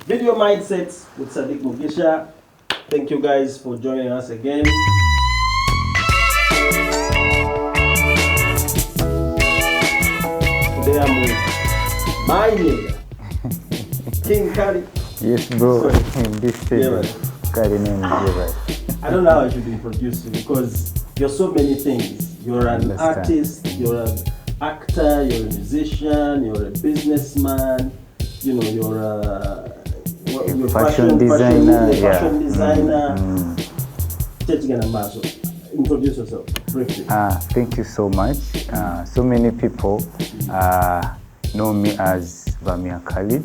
Video Mindsets with Sadiq Mugisha. Thank you guys for joining us again. Today I'm with my nigga, King KHALID. Yes, bro. In this stage, KHALID name is right. I don't know how I should introduce you because you're so many things. You're an artist, you're an actor, you're a musician, you're a businessman, you know, you're a fashion designer. Fashion designer. Introduce yourself briefly. Thank you so much. So many people know me as VAMIAH KHALID.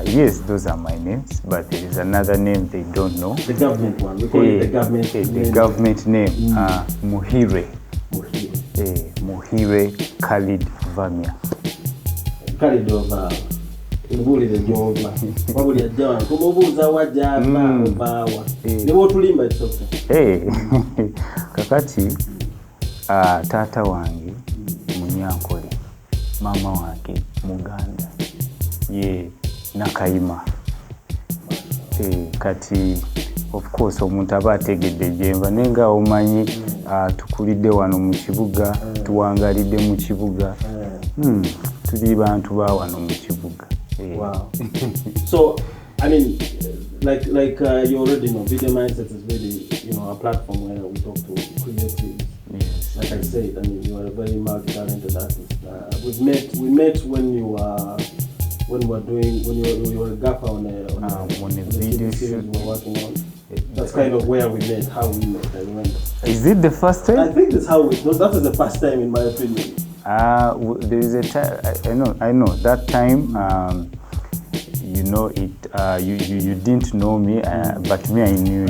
Yes, those are my names, but there is another name they don't know. The government one. We call it the government name. The government name, Muhire. Muhire KHALID VAMIAH. KHALID of Mbulire Jova. Wabuli ajana. Kumubuza wajaba obawa. Niwo tulimba itsoka. Kakati tata wange Munyankole, mama wange Muganda. Nakayima. Kati of course omuntu aba ategedde jemba nenga omanyi tukulidde wano mu kibuga, tuwangalidde mu kibuga. Tuli bantu ba wano mu kibuga. Wow. So, I mean, like you already know, Video Mindsets is really, you know, a platform where we talk to creatives. Yes. Like I said, I mean, you are a very multi-talented artist. We met when you were when you were a gaffer on a video series we were working on. That's kind of where we met, how we met. I remember. Is it the first time? I think that's how that was the first time, in my opinion. There is a time. I know that time. You know it. You didn't know me, but me I knew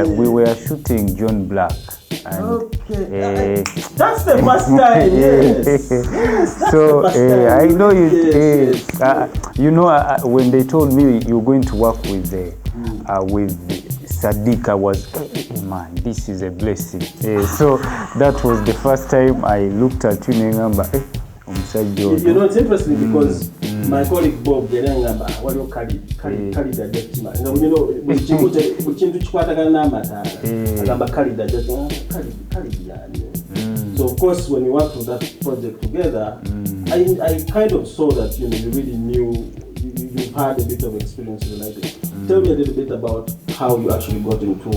you. We were shooting John Black. And, okay. That's the first time. Yes. So I know you. Yes. You know, when they told me you're going to work with Sadiq, I was, man, this is a blessing. So that was the first time I looked at you and remember, you know, it's interesting because my colleague Bob, what you KHALID adjective. You know, so of course, when we worked on that project together, I kind of saw that, you know, you really knew, you've had a bit of experience related. Tell me a little bit about how you actually got into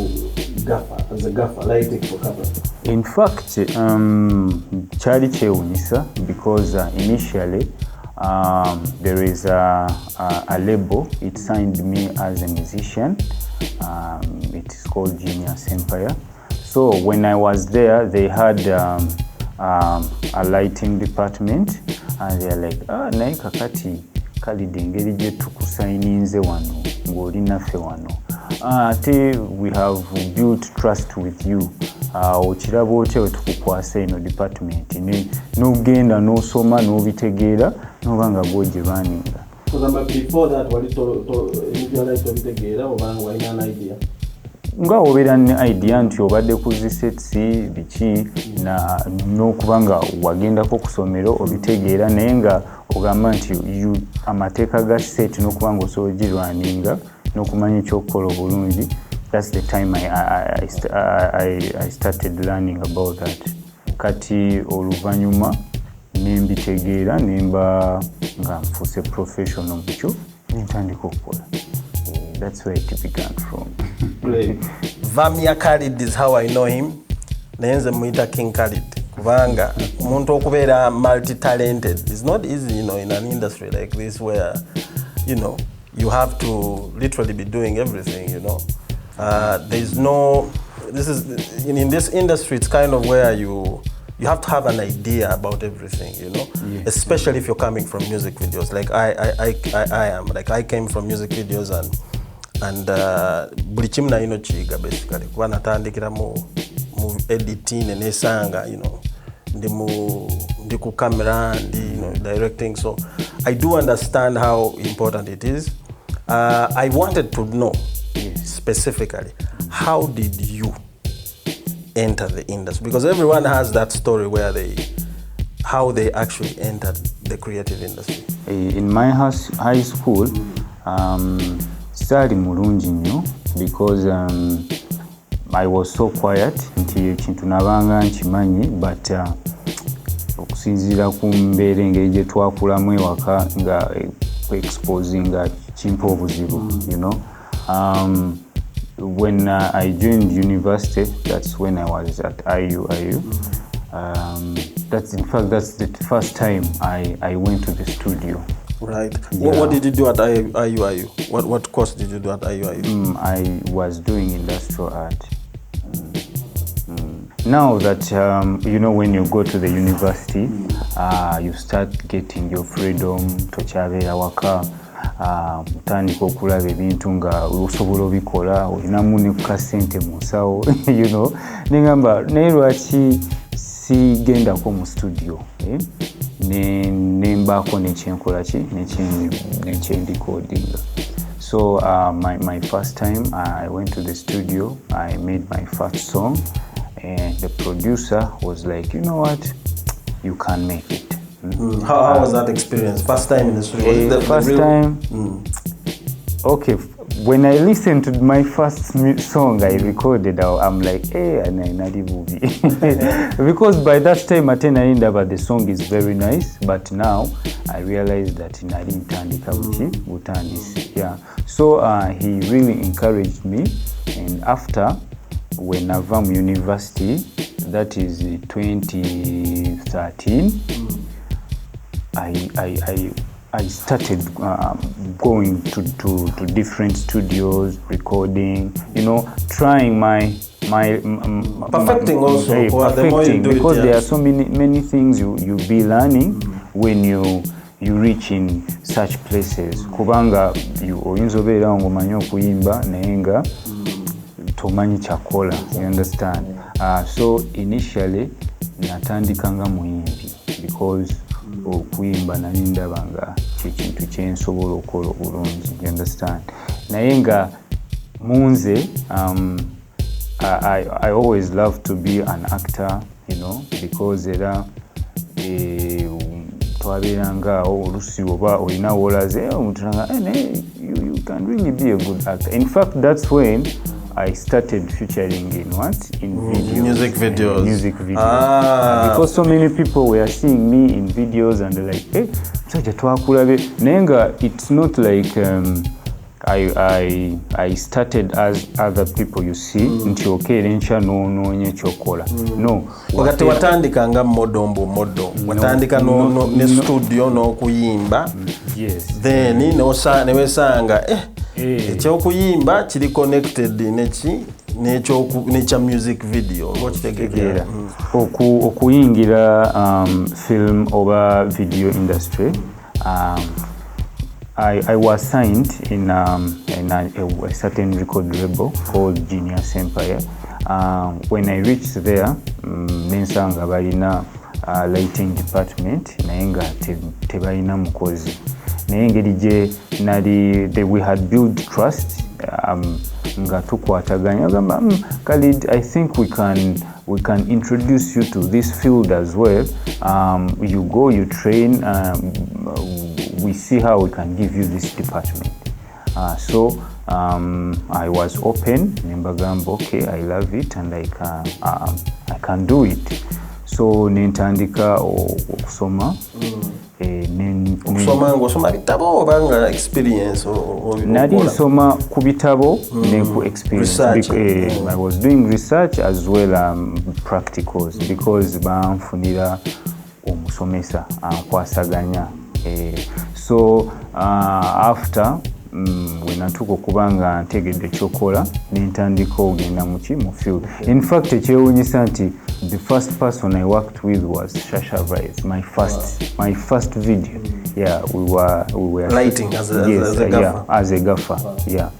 Gaffer, as a gaffer, lighting for camera. In fact, Chali Chewunisa, because initially there is a label. It signed me as a musician. It is called Genius Empire. So when I was there, they had a lighting department, and they're like, naika kati KHALID engeri gye tukusaininze wano ng'oli naffe wano. We have built trust with you. Okiraba otya bwe tukukwasa eno department n'ogenda n'osoma n'obitegeera n'oba nga gwoje baaninga. Before that, an idea? Nga obeera ne idea nti obadde ku zisetsi biki n'okuba nga wagendako ku ssomero obitegeera naye nga ogamba nti amateeka ga set n'okuba nga osobola ogirwaninga n'okumanya ekyokukola obulungi. That's the time I started learning about that. Kati oluvanyuma nembitegeera nemba nga nfuuse professional mukyo nentandika okukola. That's where it began from. VAMIAH KHALID is how I know him. Nayenze muita King KHALID. Kubanga omuntu okubeera multi-talented is not easy, you know, in an industry like this where, you know, you have to literally be doing everything, you know. There's no, in this industry, it's kind of where you have to have an idea about everything, you know. Yes. Especially if you're coming from music videos. Like I am. Like I came from music videos and buli kimu nalina okiyiga basically. Kuba natandikira mu editing and esanga, you know. Ndi ku camera, you know, directing. So I do understand how important it is. I wanted to know specifically, how did you enter the industry? Because everyone has that story where how they actually entered the the creative industry? In my high school, sali mulungi nnyo because I was so quiet nti ekintu nabanga nkimanyi, but okusinziira ku mbeera engeri gye twakulamu ewaka nga exposing nga kimpa obuzibu, you know. When I joined university, that's when I was at IU. That's the first time I went to the studio. Right. Yeah. What did you do at IU? What course did you do at IU? I was doing industrial art. Now that, you know, when you go to the university, you start getting your freedom to chabera waka, mutandika okulaba ebintu nga osobola obikola, olinamu ne kasente mu nsawo, you know. Nengamba naye lwaki sigendako mu studio, nembaako nekyenkola ki nekyendikodinga. So my first time I went to the studio, I made my first song, and the producer was like, you know what, you can make it. How was that experience? First time in the studio? Was it the time? Okay, when I listened to my first song I recorded, I'm like, hey, and I movie. Because by that time I didn't know, but the song is very nice, but now I realized that I didn't yeah. So he really encouraged me, and after, when I VAMIAH University, that is 2013, I started going to different studios, recording, you know, trying my perfecting also. Perfecting, because there are so many things you be learning when you reach in such places. Kubanga oyinza obeera nga omanyi okuyimba naye nga tomanyi kyakola, you understand. So initially natandika nga muyimbi because okuyimba nali ndaba nga kyekintu kyensobola okukola obulungi, you understand. Naye nga munze, I always love to be an actor, you know, because era twabeeranga olusi oba olina wolaze omuntu you can really be a good actor. In fact, that's when I started featuring in what? In videos. Music videos. Music videos. Because so many people were seeing me in videos and they're like, hey, Nenga, it's not like I started as other people, you see, nti okeerencha noonoonya ekyokola. No. Wakati watandika nga modo, watandika ne studio n'okuyimba. Yes. Then newesanga ekyokuyimba kiri connected n'ekya music video. Okitegeera. Okuyingira film oba video industry, I was signed in a certain record label called Genius Empire. When I reached there, nensanga balina lighting department naye nga tebalina mukozi. Naye engeri gye nali we had built trust, nga tukwataganya gamba Khalid, I think we can introduce you to this field as well. You go, you train, we see how we can give you this department. So I was open, nembagamba, okay, I love it and I can do it. So nentandika okusoma. Okusoma bitabo obanga experience nali nsoma ku bitabo ne ku experience. I was doing research as well practicals because banfunira omusomesa ankwasaganya. So after wenatuka okubanga ntegedde ekyokola nentandika ogenda mu field. In fact, ekyewuunyisa nti the first person I worked with was Shasha Vibes, my first video. Yeah, we were lighting as a gaffer. Yeah, as a gaffer. Yeah,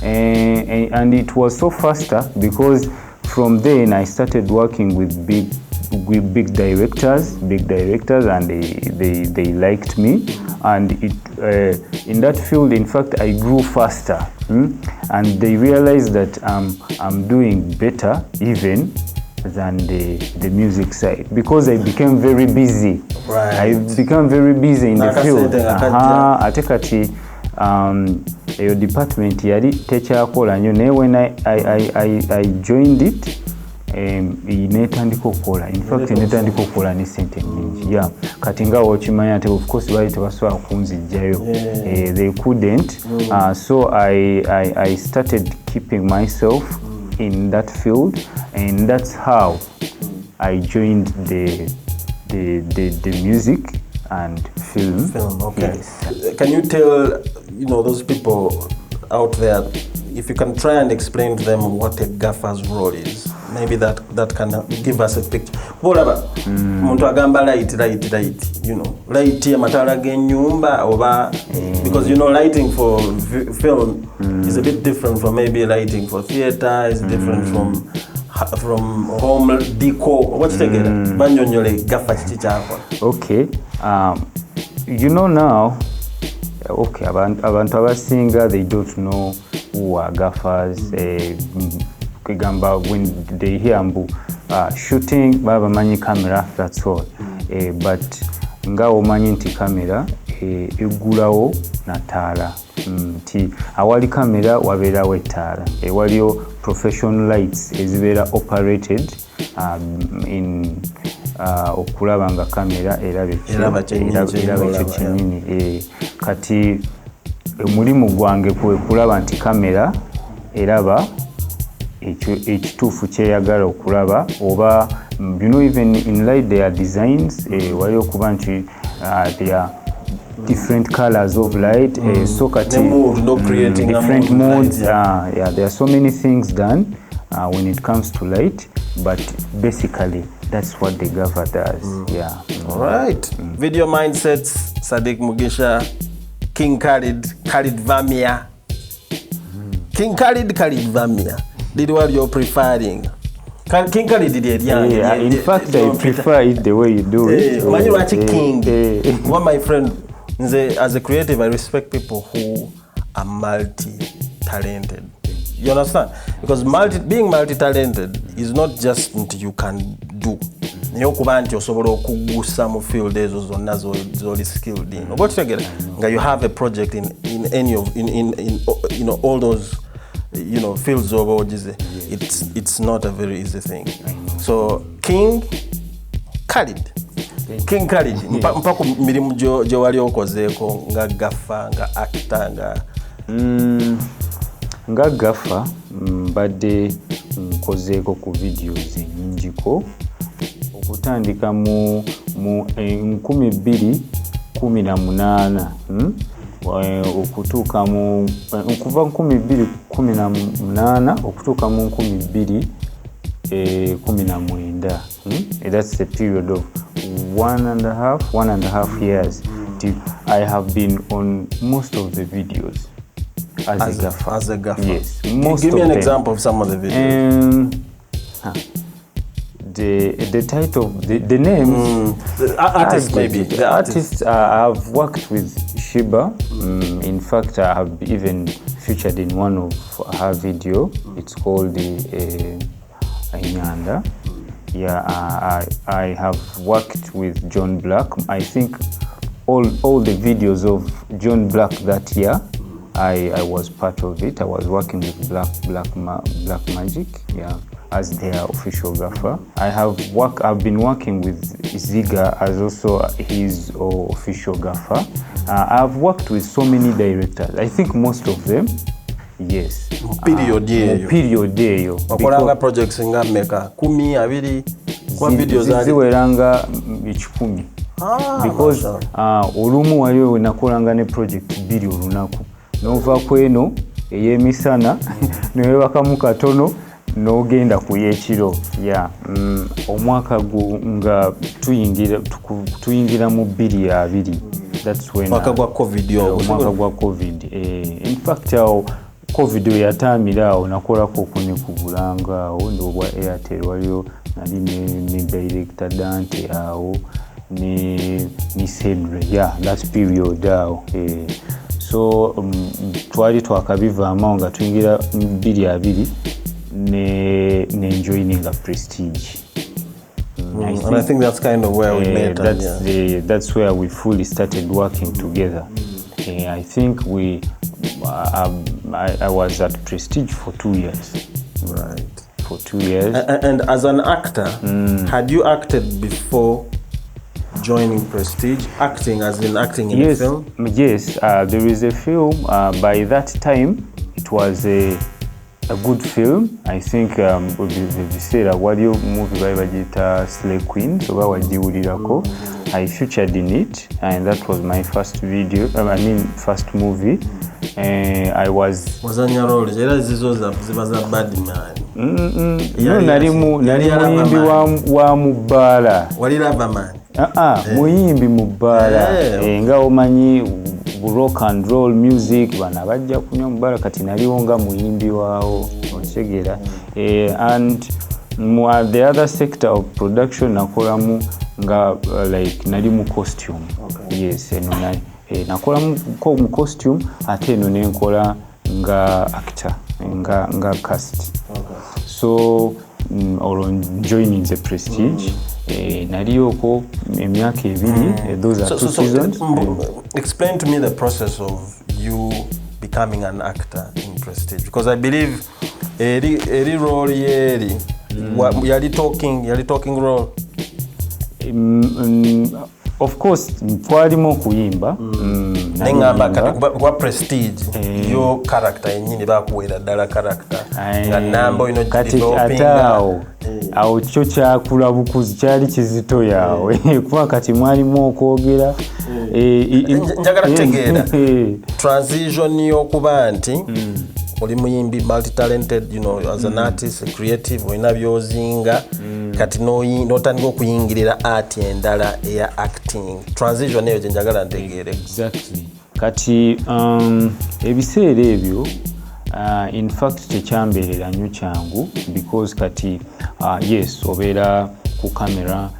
and it was so faster because from then I started working with big directors, and they liked me, and in that field, in fact, I grew faster, and they realized that I'm doing better even than the music side, because I became very busy. Right. I became very busy in the field. Ate kati your department yali tekyakola nnyo, naye when I joined it, netandika okukola, in fact netandika okukola ne sente nyingi. Yeah, kati nga okimanya nti of course bali tebasobola kunzijjayo, they couldn't. So I started keeping myself in that field, and that's how I joined the music and film. Okay. Yes. Can you tell those people out there, if you can try and explain to them what a gaffer's role is? Maybe that can give us a picture. Whatever. Muntu agamba light, light ya matala genyumba oba, because lighting for film is a bit different from maybe lighting for theater, is different from home decor. What's together? Banyonyole gaffer chichako. Okay. Now, okay, abantu abasinga, they don't know who are gaffers. When they hear shooting, baba manyi camera, that's all. But nga omanyi nti camera egulawo na taala. Awali camera wabeerawo ettaala. Waliyo professional lights ezibeera operated in okulaba nga camera eraba ekyo kinini. Kati omulimu gwange kwe kulaba nti camera eraba ekituufu kyeyagala okulaba, oba even in light there are designs, waliyo okuba nti there are different colors of light, so kati different modes. Yeah, there are so many things done when it comes to light, but basically that's what the Gaffer does. Yeah. All right. Video Mindsets, Sadiq Mugisha, King Khalid, Khalid VAMIAH. King Khalid, VAMIAH. Did what you're preferring? King Khalid did it. Yeah, in fact, I prefer it the way you do it. When you watch King, one my friend, as a creative, I respect people who are multi-talented. You understand? Because being multi-talented is not just something you can do. Niyo kuba nti osobola okugusa mu field ezo zonna zoli skilled in. But together, you have a project in any of in all those fields of it's not a very easy thing. So King Khalid, mpaka mirimu gye wali okozeeko nga Gaffer, nga actor, nga Gaffer mbadde nkozeeko ku videos nyingiko okutandika mu 2018 okutuuka mu okuva 2018 okutuuka mu 2019. That's the period of one and a half years. I have been on most of the videos as a Gaffer. Yes, most Give me of an them. example of some of the videos. The title, the names, the artists maybe. The artists, I've worked with Shiba. In fact, I have even featured in one of her video. It's called the Inyanda. Yeah, I have worked with John Black. I think all the videos of John Black that year, I was part of it. I was working with Black Magic. Yeah, as their official Gaffer. I've been working with Ziga as also his official Gaffer. I've worked with so many directors. I think most of them, yes. Period eyo. Wakolanga projects nga meka 10, 20 kwa videos ali ziweranga 10. Because olumu waliwo nakolanga ne project 2 olunaku. Nova kweno ey'emisana newebakamu katono n'ogenda ku y'ekiro. Yeah. Omwaka nga tuyingira mu 2020. That's when mwaka gwa COVID. Omwaka gwa COVID. In fact COVID yatamira awo nakolako okune ku Bulanga awo ndobwa Airtel waliyo nali ne director Dante awo ni Cedric. Yeah, that period awo. So twali twakabivaamo nga tuyingira 2020 ne joining a Prestige. And I think that's kind of where we met. That's where we fully started working together. I think I was at Prestige for 2 years. Right. For 2 years. And as an actor, had you acted before joining Prestige? Acting as in acting in a film? Yes, there is a film. By that time, it was a good film. I think biseera waliyo movie bali bagiyita Slay Queen oba wagiwulirako. I featured in it, and that was my first video. First movie. I was wazanya role era zizo ziba za bad man. Nali muyimbi wa mubbala. Wali lava man. Muyimbi mubbala. Nga omanyi rock and roll music bana bajja kunywa mubbala kati naliwo nga muyimbi waawo otegera. And the other sector of production nakolamu nga like nali mu costume. Yes, nakola mu costume ate eno nenkola nga actor nga cast. So joining the Prestige naliyoko emyaka ebiri. Those are 2 seasons. Explain to me the process of you becoming an actor in Prestige, because I believe eri role yeri yali talking role. Of course, twalimu okuyimba. Nengamba kati kwa Prestige yo character yenyini bakuwera ddala character nga nambo ino developing. Awo kyo kyakula bukuzi kyali kizito yawe kuba kati mwalimu okwogera. Njagala tegeera transition y'okuba nti oli muyimbi multi-talented, you know, as an artist, a creative, olina byozinga kati n'otandika okuyingirira art endala eya acting. Transition eyo gye njagala ntegeere. Exactly. Kati ebiseera ebyo in fact tekyambeerera nnyo kyangu, because kati yes obeera ku camera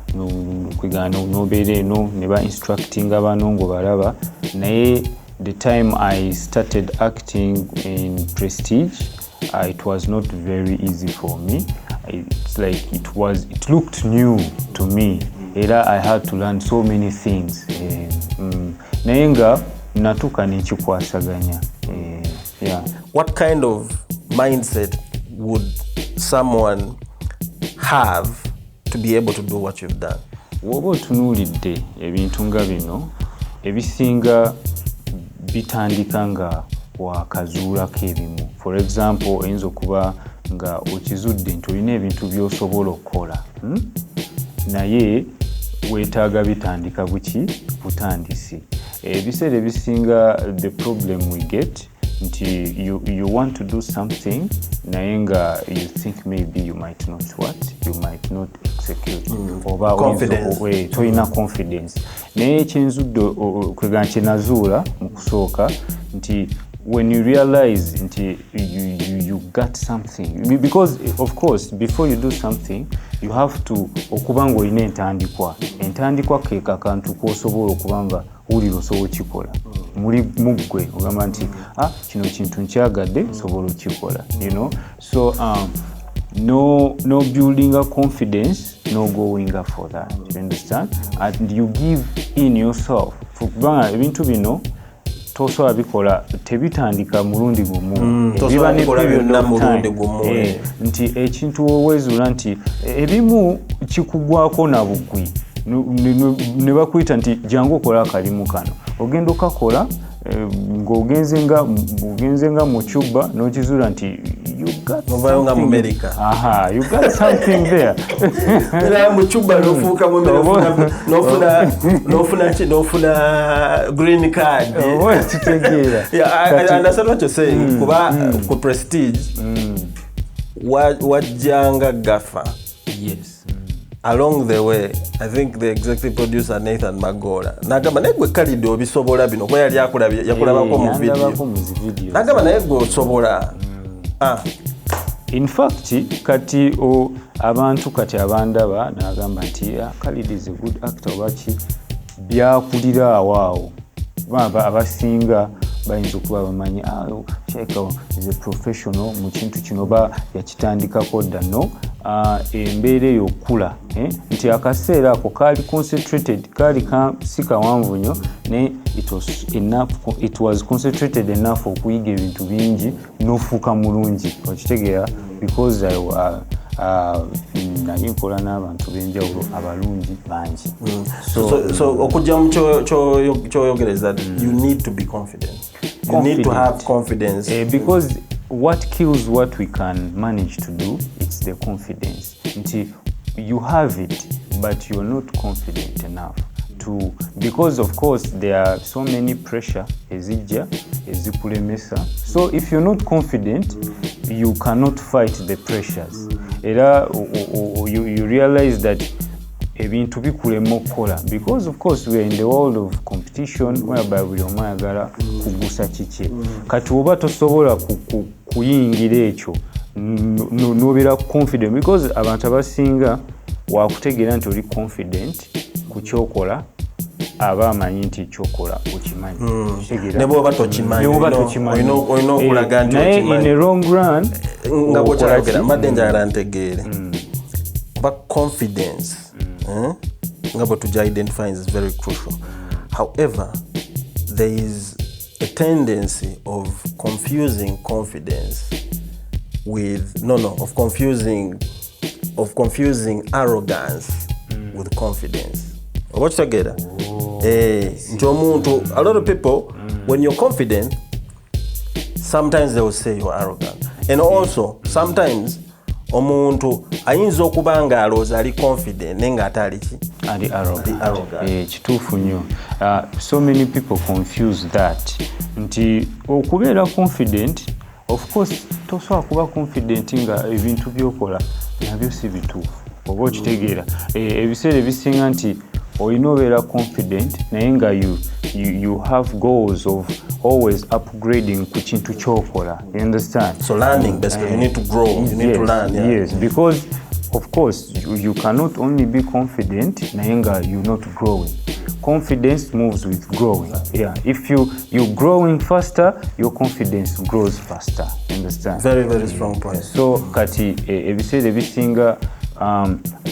kwigana n'obeera eno ne ba instructing bano ng'obalaba, naye the time I started acting in Prestige, it was not very easy for me. It's like it looked new to me. I had to learn so many things. Naye nga natuka nekikwasaganya. What kind of mindset would someone have to be able to do what you've done? Woba otunuulidde ebintu nga bino ebisinga bitandika nga wakazuulako ebimu. For example, oyinza okuba nga okizudde nti olina ebintu by'osobola okukola, naye weetaaga bitandika butandisi. Ebiseera ebisinga the problem we get nti you want to do something naye nga you think maybe you might not execute. Oba toyina confidence. Naye kyenzudde kwegana kyenazuula mu kusooka nti when you realize nti you got something, because of course before you do something you have to okuba nga olina entandikwa ke kakantu k'osobola okuba nga wulira osobola okikola muggwe ogamba nti kino kintu nkyagadde sobola okikola, you know. So no building a confidence, no going up for that, you understand, and you give in yourself. Kubanga ebintu bino tosobola bikola tebitandika mulundi gumu. Tosobola bikola byonna mulundi gumu. Nti ekintu owezuula nti ebimu kikugwako na bugwi ne bakuyita nti jangu okola akalimu kano, ogenda okakola ng'ogenze nga mu Cuba n'okizuula nti you got something. You got something there. Era mu Cuba n'ofuuka mu n'ofuna green card. I understand what you're saying. Kuba ku Prestige wajjanga Gaffer. Yes. Along the way, I think the executive producer Nathan Magora nagamba naye gwe KHALID obisobola bino kuba yali yakulabako mu video. Nagamba naye gwe osobola. In fact kati abantu kati abandaba nagamba nti KHALID is a good actor, waki byakulira awaawo abasinga bayinza okuba bamanyi Sheikh is a professional mu kintu kino ba yakitandikako dda no embeera eyo okula nti akaseera ako kaali concentrated kaali si kawanvu nnyo ne it was concentrated enough okuyiga ebintu bingi n'ofuuka mulungi okitegeera because nali nkola n'abantu b'enjawulo abalungi bangi so okujja mu kyoyogereza you need to be confident. You need to have confidence because what kills what we can manage to do, it's the confidence. Until you have it but you're not confident enough to, because of course there are so many pressure ezijja ezikulemesa, so if you're not confident you cannot fight the pressures era you realize that ebintu bikulema okukola because of course we are in the world of competition whereby buli omu ayagala kugusa kiki kati oba tosobola kuyingira ekyo nobeera confident because abantu abasinga wakutegeera nti oli confident ku kyokola aba amanyi nti kyokola okimanyi ne bw'oba tokimanyi olina okulaga nti naye in the long run nga bw'okyayogera mbadde njagala ntegeere oba confidence nga bwe tujja identifying is very crucial. However, there is a tendency of confusing confidence with arrogance with confidence. What you get? A lot of people, when you're confident, sometimes they will say you're arrogant, and also sometimes omuntu ayinza okuba nga alowooza ali confident naye nga atali ali arrogant. Kituufu nnyo. So many people confuse that nti okubeera confident, of course tosobola kuba confident nga ebintu byokola nabyo si bituufu oba okitegeera ebiseera ebisinga nti olina obeera confident naye nga you have goals of always upgrading ku kintu kyokola. You understand? So learning, basically, you need to grow, you need to learn. Yeah. Yes, because of course you cannot only be confident naye nga you're not growing. Confidence moves with growing. Yeah, if you're growing faster, your confidence grows faster. You understand? Very, very strong point. So kati ebiseera ebisinga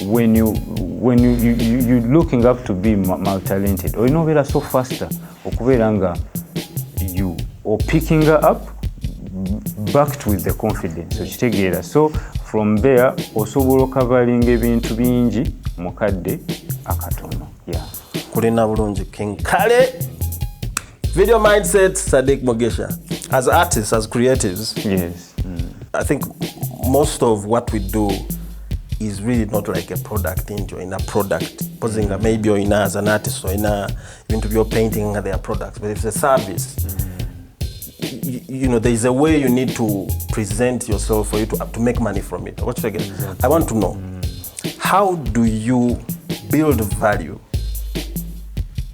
when you're looking up to be mal-talented or obeera so faster okubeera nga you or picking up backed with the confidence okitegeera. So from there osobola okavalinga ebintu bingi mukadde akatono. Yeah, kulina bulungi King Khalid. Video Mindset, Sadiq Mugisha. As artists, as creatives, yes, I think most of what we do is really not like a product in a product. Posing maybe or in as an artist or in a into your painting their products, but if it's a service, you know, there is a way you need to present yourself for you to make money from it. What should I get? Exactly. I want to know, how do you build value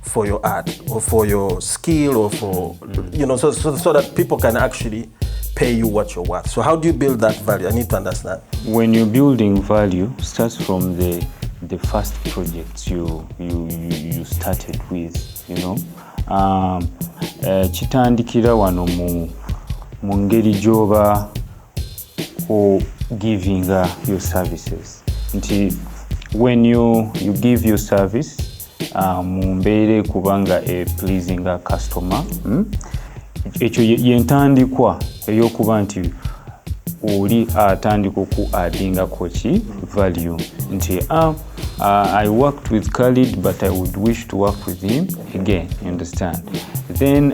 for your art or for your skill or for you know, so that people can actually pay you what you're worth? So how do you build that value? I need to understand. When you're building value, starts from the first projects you started with, you know. Kitandikira wano mu ngeri gy'oba giving your services. Nti when you give your service mu mbeere kubanga a pleasing customer, ekyo yentandikwa ey'okuba nti oli atandika oku addingako ki value nti I worked with Khalid but I would wish to work with him again. You understand? Then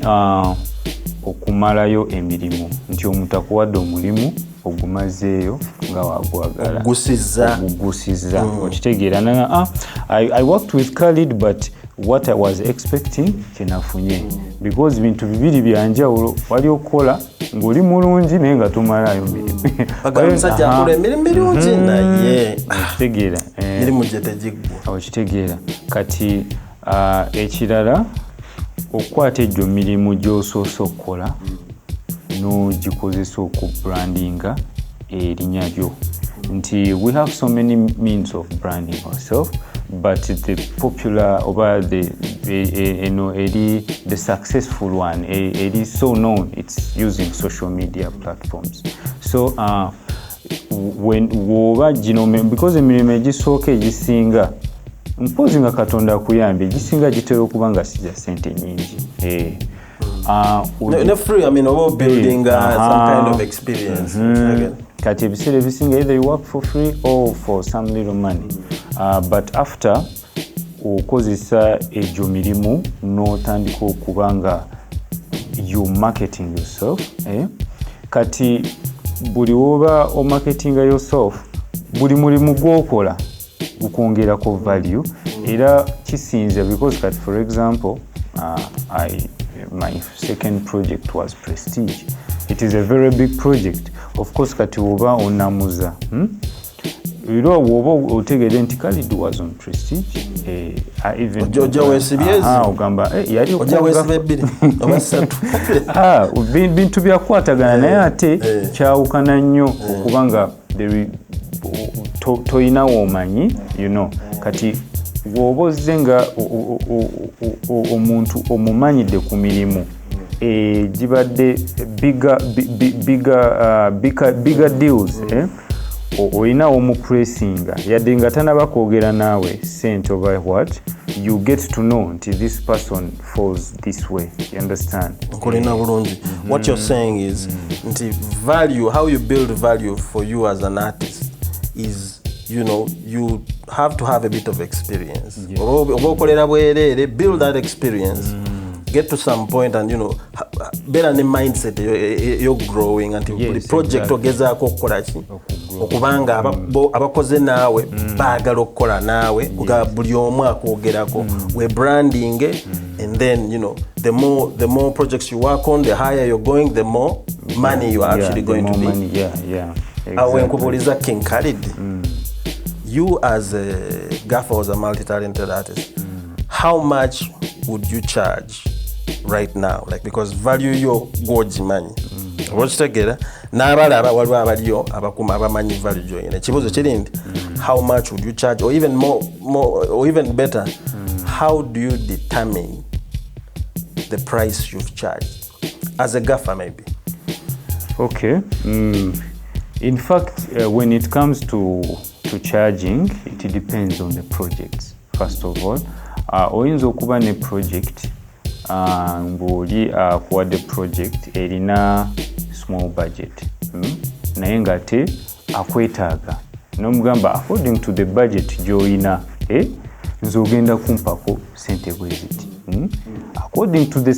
okumalayo emirimu nti omuntu akuwadde omulimu ogumazeeyo nga wagwagala ogugusiza okitegeera nanga I worked with Khalid but what I was expecting kyenafunye because bintu bibiri byanjawulo wali okukola ng'oli mulungi naye nga tomalayo mirimu omusajja akola emirimu mirungi naye okitegeera mirimu gye tegiggwa okitegeera kati ekirala okukwata egyo mirimu gy'osoose okukola n'ogikozesa okubrandinga erinnya lyo nti we have so many means of branding ourselves. but the popular over the successful one, it is so known. It's using social media platforms. So when because emirimu egisooka egisinga mpozi nga Katonda akuyambye egisinga gitera okuba nga sija sente nyingi. No free, I mean, about building some kind of experience. Kati ebiseera ebisinga either you work for free or for some little money. But after okozesa egyo mirimu n'otandika okuba nga you marketing yourself, kati buli woba o marketing yourself, buli mulimu gwokola gukwongerako value era kisinze, because kati for example my second project was Prestige. It is a very big project. Of course kati woba onamuza era woba otegede nti KHALID was on Prestige. Even ogamba yali bintu byakwatagana naye ate kyawukana nnyo okubanga toyinawo omanyi, you know, kati woba ozze nga omuntu omumanyidde ku mirimu gibadde bigger deals, olina omupressinga yadde nga tanaba kwogera naawe sent over what you get to know nti this person falls this way, you understand. Nkolina bulungi. What you're saying is nti value, how you build value for you as an artist is, you know, you have to have a bit of experience. Obokolera bwerere, build that experience, get to some point and, you know, better in mindset you're growing until the project ogezaako okukola ki okubanga abakoze naawe baagala okukola naawe nga buli omu akwogerako, we branding, and then, you know, the more projects you work on, the higher you're going, the more money you are actually going to be. Exactly. Nkubuuliza King KHALID, you as a Gaffer, as a multi-talented artist, how much would you charge right now? Like, because value yo goji money. What's together? N'abalaba waliwo abaliyo abakuma abamanyi value jo yene. Kibuzo kirindi, how much would you charge, or even more or even better, how do you determine the price you've charged as a Gaffer maybe? Okay. In fact, when it comes to charging, it depends on the projects. First of all, oyinza okuba ne project ng'oli akuwadde project erina small budget, naye nga te akwetaaga n'omugamba according to the budget gy'olina, nze ogenda kumpako sente bwe ziti, according to the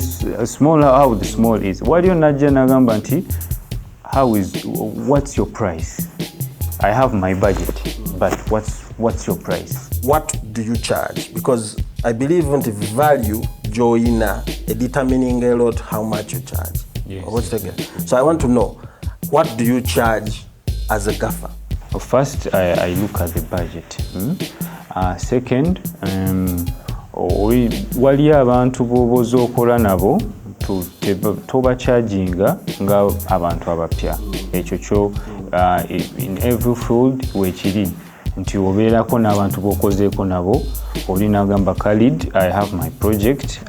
small, how the small is. Waliyo najja n'agamba nti what's your price? I have my budget, but what's your price? What do you charge? Because I believe the value joina determining a lot how much you charge. Yes. So I want to know, what do you charge as a Gaffer? First, I look at the budget. Second, waliyo abantu b'oboza okola nabo toba charginga nga abantu abapya. Ekyo kyo in every field wekiri nti obeerako n'abantu b'okozeeko nabo olina agamba KHALID, I have my project,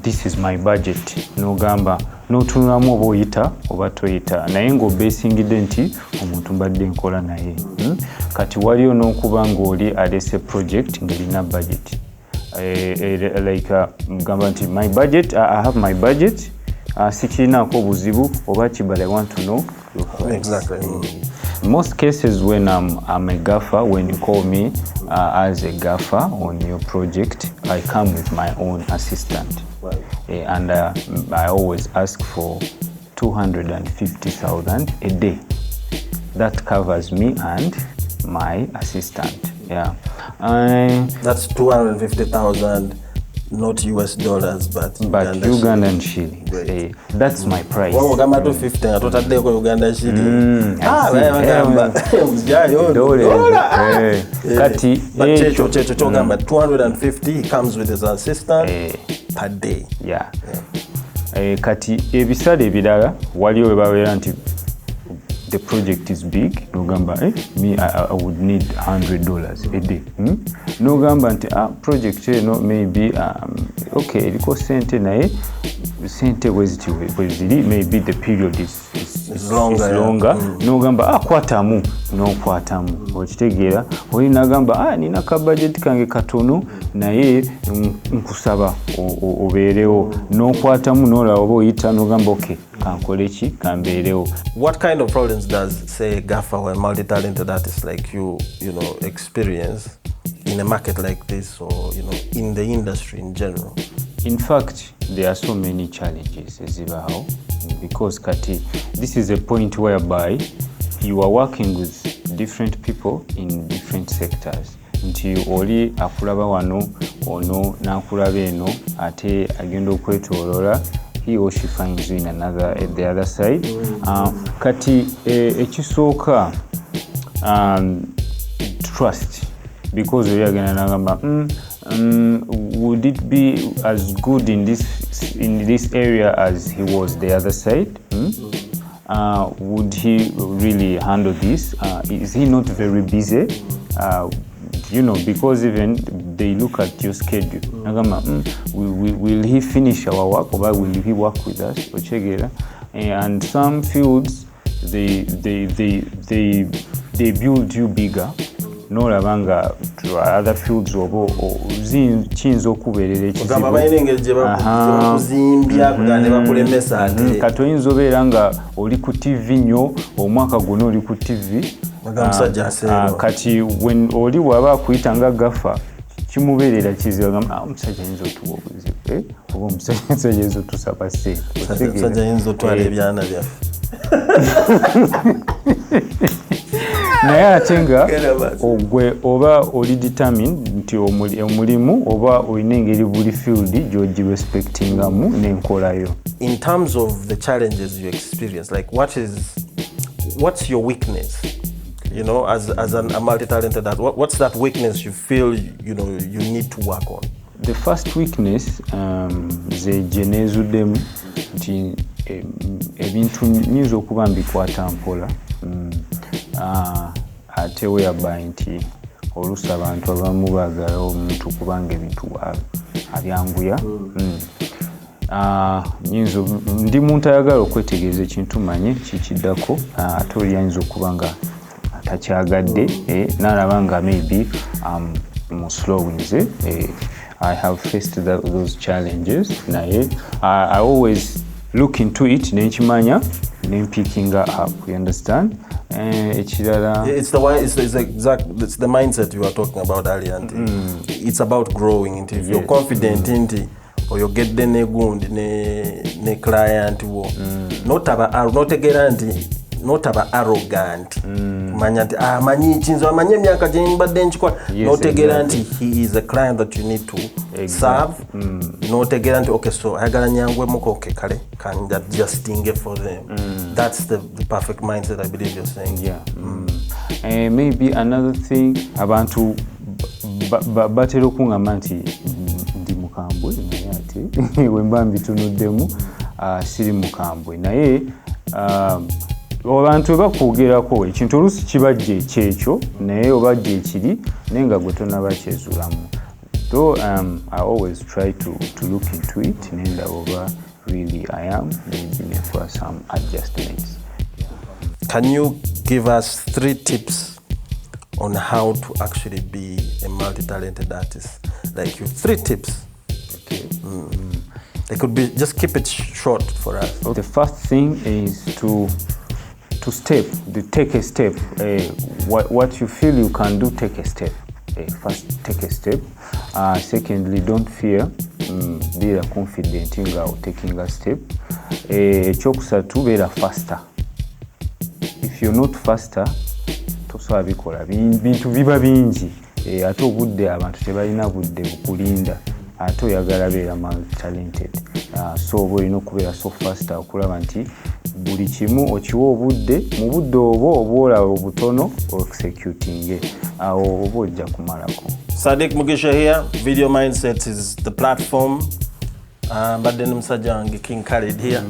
this is my budget, n'ogamba n'otunulamu oba oyita oba toyita naye ng'obeesingidde nti omuntu mbadde nkola naye. Kati waliyo n'okuba ng'oli alese project ng'erina budget, like gamba nti my budget, I have my budget, sikirinaako buzibu oba but I want to know your price. Exactly. In most cases, when I'm a Gaffer, when you call me as a Gaffer on your project, I come with my own assistant. Right. And I always ask for 250,000 a day. That covers me and my assistant. Yeah. That's 250,000. Not US dollars, but Ugandan shilling. That's my price. Well, we're going to 50. I thought I'd go Ugandan shilling. But 250 comes with his assistant per day. Yeah. Kati ebisale ebirala waliyo we babeera nti the project is big, nogamba, me, I would need $100 a day. Nogamba nti, project, maybe, okay, liko sente nae, sente weziti, maybe the period is longer. Nogamba, kwatamu, no kwatamu. Ochitegera, oli nagamba, nina ka budget kange katono, nae, nkusaba, obereo, no kwatamu, no la obo ita, nogamba, okay. What kind of problems does, say, Gaffer or a multi-talented artist like you experience in a market like this, or in the industry in general? In fact, there are so many challenges, because Kati, this is a point whereby you are working with different people in different sectors. Nti oli akulaba wano, ono nakulaba eno, ate agenda okwetoloola. He or she finds you in at the other side. Kati ekisooka trust, because we are gonna nagamba would it be as good in this area as he was the other side? Would he really handle this? Is he not very busy? Because even they look at your schedule. Will he finish our work, or will he work with us? And some fields they build you bigger. No labanga to other fields obo chinzo okuberera ekizibu. Katoyinza obeera nga oli ku TV nnyo, omwaka gwonna oli ku TV. Kati when oli waba akuyita nga Gaffer, kimubeerera kizibu, agamba omusajja ayinza otuwa obuzibu, oba omusajja ayinza otusaba ssente, omusajja ayinza otwala ebyana byaffe. Naye ate nga ogwe oba oli determined nti omulimu oba olina engeri buli field gy'ogirespectingamu n'enkolayo. In terms of the challenges you experience, like what's your weakness? As a multi-talented artist, what's that weakness you feel you need to work on? The first weakness ze genezuddemu nti ebintu nyinza okuba mbikwata mpola, ate whereby nti oluusi abantu abamu baagala omuntu kubanga ebintu abyanguya. Ndi muntu ayagala okwetegereza ekintu manye kikiddako, ate oli ayinza okuba nga takyagadde, n'alaba nga maybe mu slow nze. I have faced those challenges. Naye I always look into it, nenkimanya, picking up. You understand? It's the mindset you were talking about earlier. It's about growing. If you're confident in it, or you get the ne client wo, not arrogant. Manyi chinzo amanyi myaka gyembadde nkikola, notegera nti he is a client that you need to serve. Notegera nti okay, so ayagala nyangwemuko, okay, kale can just for them. That's the perfect mindset, I believe you're saying. Maybe another thing, abantu batera okungamba nti ndi mukambwe, naye ate wemba mbitunuddemu siri mukambwe. Naye abantu bakwogerako ekintu oluusi kibajja ekyekyo, naye obajja ekiri naye nga gwe tonabakyezuulamu. Though I always try to look into it, nenda oba really I am, maybe for some adjustments. Can you give us 3 tips on how to actually be a multi-talented artist? Like 3 tips. Okay. It could be, just keep it short for us. The first thing is to take a step. What you feel you can do, take a step. First, take a step. Secondly, don't fear. Be confident in taking a step. Ekyokusatu, beera faster. If you're not faster, tosobola bikola. Bintu biba bingi. Ate obudde abantu tebalina budde bukulinda. Ate oyagala beera multi-talented. So olina okubeera so faster okulaba nti buli kimu okiwa obudde, mu budde obwo obwola obutono executing awo oba ojja kumalako. Sadiq Mugisha here. Video Mindsets is the platform. But then King Khalid here.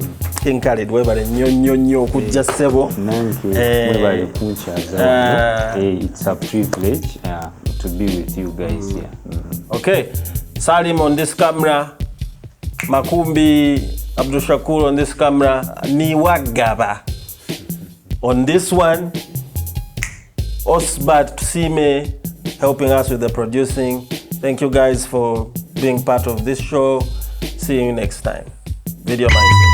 King Khalid webale nnyo kujja ssebo. Webale kunchaza. It's a privilege to be with you guys here. Okay, Salim on this camera, Makumbi, Abdul Shakur on this camera, Niwagaba on this one, Osbat Tusime helping us with the producing. Thank you guys for being part of this show. See you next time. Video Mindset.